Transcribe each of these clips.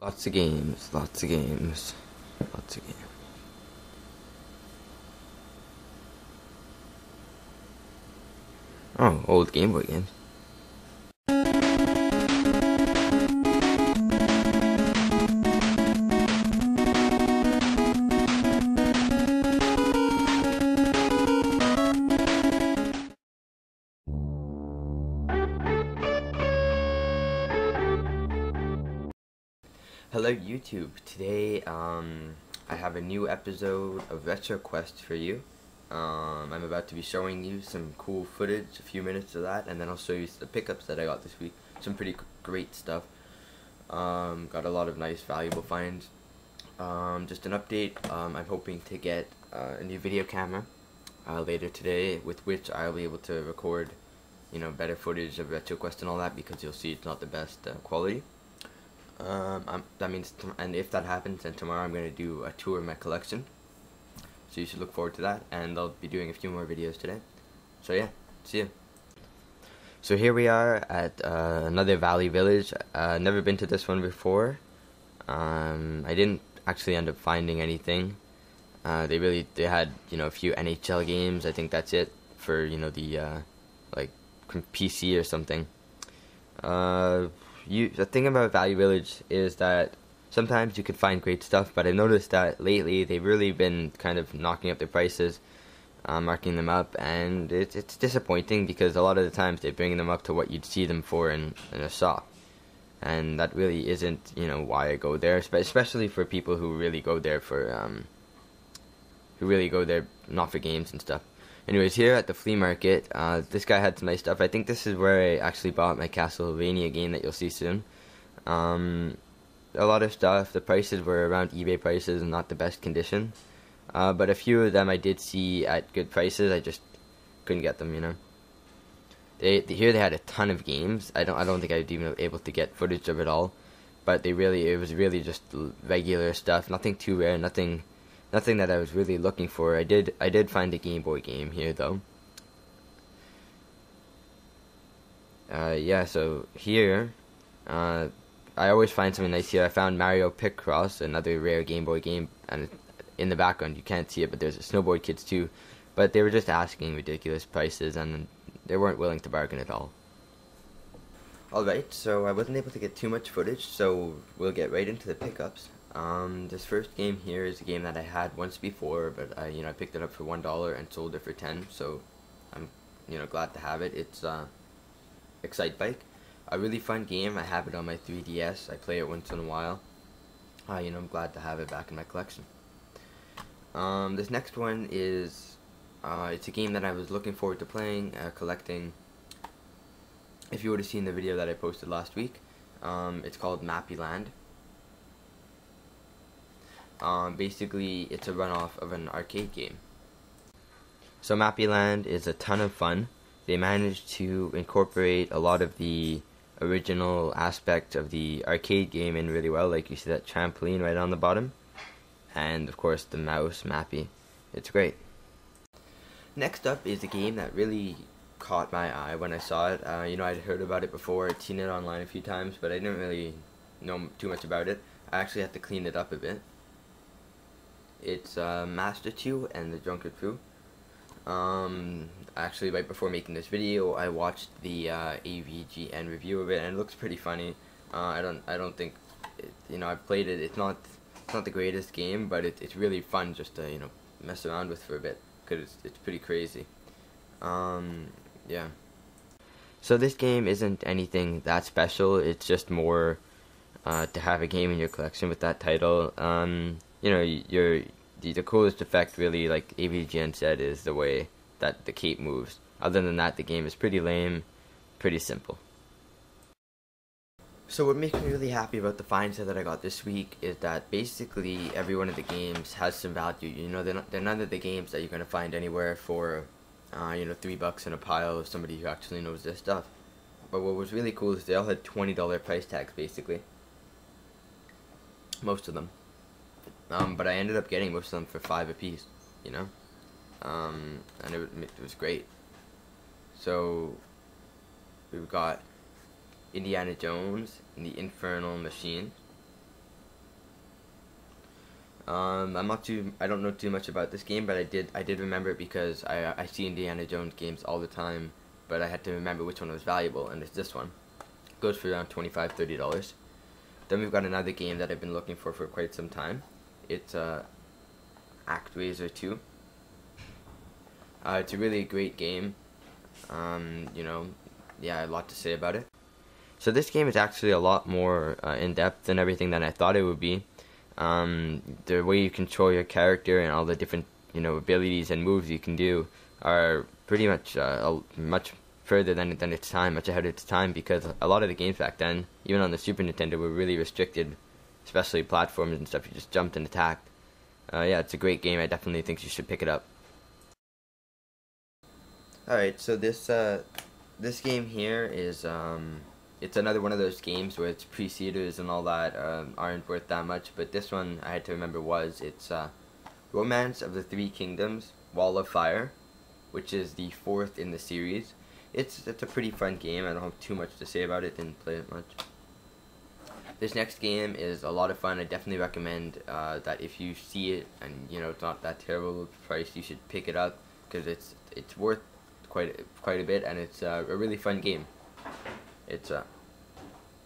Lots of games, lots of games, lots of games. Oh, old Game Boy games. Hello YouTube. Today I have a new episode of RetroQuest for you. I'm about to be showing you some cool footage, a few minutes of that, and then I'll show you the pickups that I got this week. Some pretty great stuff. Got a lot of nice valuable finds. Just an update, I'm hoping to get a new video camera later today, with which I'll be able to record, better footage of RetroQuest and all that, because you'll see it's not the best quality. That means, and if that happens, then tomorrow I'm going to do a tour of my collection. So you should look forward to that, and I'll be doing a few more videos today. So yeah, see you. So here we are at another Valley Village. Never been to this one before. I didn't actually end up finding anything. They had, a few NHL games. I think that's it for, the, like, PC or something. The thing about Valley Village is that sometimes you can find great stuff, but I've noticed that lately they've really been kind of knocking up their prices, marking them up, and it's disappointing because a lot of the times they're bringing them up to what you'd see them for in a shop, and that really isn't, why I go there, especially for people who really go there not for games and stuff. Anyways, here at the flea market, this guy had some nice stuff. I think this is where I actually bought my Castlevania game that you'll see soon. A lot of stuff. The prices were around eBay prices and not the best condition. But a few of them I did see at good prices. I just couldn't get them, Here they had a ton of games. I don't think I'd even be able to get footage of it all. But it was really just regular stuff. Nothing too rare. Nothing that I was really looking for. I did find a Game Boy game here though. Yeah, so here, I always find something nice here. I found Mario Picross, another rare Game Boy game, and in the background you can't see it, but there's a Snowboard Kids too. But they were just asking ridiculous prices, and they weren't willing to bargain at all. Alright, so I wasn't able to get too much footage, so we'll get right into the pickups. This first game here is a game that I had once before, but I picked it up for $1 and sold it for 10, so I'm, glad to have it. It's, Excite Bike. A really fun game. I have it on my 3DS. I play it once in a while. I'm glad to have it back in my collection. This next one is, it's a game that I was looking forward to playing, collecting. If you would have seen the video that I posted last week, it's called LottnerLand. Basically, it's a runoff of an arcade game. So LottnerLand is a ton of fun. They managed to incorporate a lot of the original aspects of the arcade game in really well. Like you see that trampoline right on the bottom, and of course the mouse Mappy. It's great. Next up is a game that really caught my eye when I saw it. I'd heard about it before. I'd seen it online a few times, but I didn't really know too much about it. I actually had to clean it up a bit. It's Master 2 and the Drunken Crew. Actually, right before making this video, I watched the AVGN review of it, and it looks pretty funny. I don't think, I've played it. It's not the greatest game, but it's really fun just to mess around with for a bit, because it's pretty crazy. Yeah. So this game isn't anything that special. It's just more to have a game in your collection with that title. The coolest effect, really, like AVGN said, is the way that the cape moves. Other than that, the game is pretty lame, pretty simple. So what makes me really happy about the finds that I got this week is that basically every one of the games has some value. They're none of the games that you're going to find anywhere for, $3 in a pile of somebody who actually knows their stuff. But what was really cool is they all had $20 price tags, basically. Most of them. But I ended up getting most of them for $5 a piece, and it was great. So we've got Indiana Jones and the Infernal Machine, I don't know too much about this game, but I did remember it because I see Indiana Jones games all the time, but I had to remember which one was valuable, and it's this one. It goes for around $25–30. Then we've got another game that I've been looking for quite some time. It's ActRaiser 2. It's a really great game. You know, yeah, a lot to say about it. So this game is actually a lot more in-depth than everything that I thought it would be. The way you control your character and all the different, you know, abilities and moves you can do are pretty much much further than its time, much ahead of its time, because a lot of the games back then, even on the Super Nintendo, were really restricted, especially platforms and stuff. You just jumped and attacked. Yeah, it's a great game. I definitely think you should pick it up. Alright, so this game here is it's another one of those games where its preceders and all that aren't worth that much, but this one I had to remember it's Romance of the Three Kingdoms: Wall of Fire, which is the 4th in the series. It's a pretty fun game. I don't have too much to say about it. Didn't play it much. This next game is a lot of fun. I definitely recommend that if you see it and you know it's not that terrible price, you should pick it up because it's worth quite a bit, and it's a really fun game. It's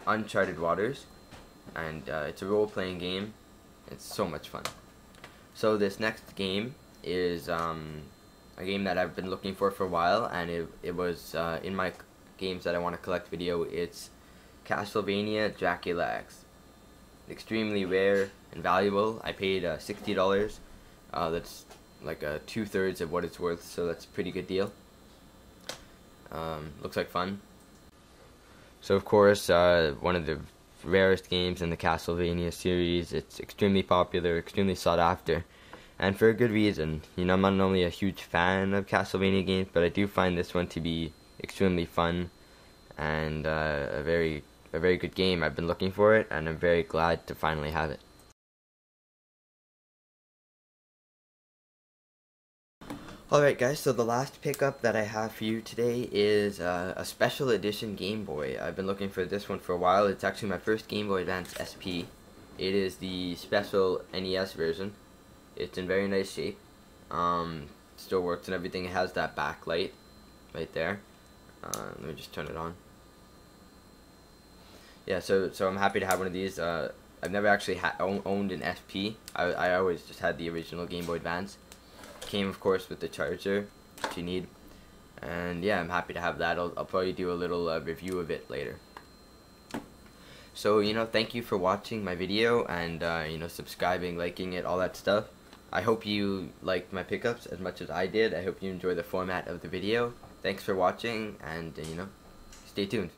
Uncharted Waters, and it's a role-playing game. It's so much fun. So this next game is a game that I've been looking for a while, and it was in my games that I want to collect video. It's Castlevania Dracula X. Extremely rare and valuable. I paid $60. That's like 2/3 of what it's worth, so that's a pretty good deal. Looks like fun. So of course, one of the rarest games in the Castlevania series. It's extremely popular, extremely sought after, and for a good reason. You know, I'm not only a huge fan of Castlevania games, but I do find this one to be extremely fun and a very good game. I've been looking for it, and I'm very glad to finally have it. Alright guys, so the last pickup that I have for you today is a special edition Game Boy. I've been looking for this one for a while. It's actually my first Game Boy Advance SP. It is the special NES version. It's in very nice shape. Still works and everything. It has that backlight right there. Let me just turn it on. Yeah, so I'm happy to have one of these. I've never actually owned an SP. I always just had the original Game Boy Advance. Came of course with the charger that you need, and yeah, I'm happy to have that. I'll probably do a little review of it later. So you know, thank you for watching my video and you know, subscribing, liking it, all that stuff. I hope you liked my pickups as much as I did. I hope you enjoy the format of the video. Thanks for watching, and you know, stay tuned.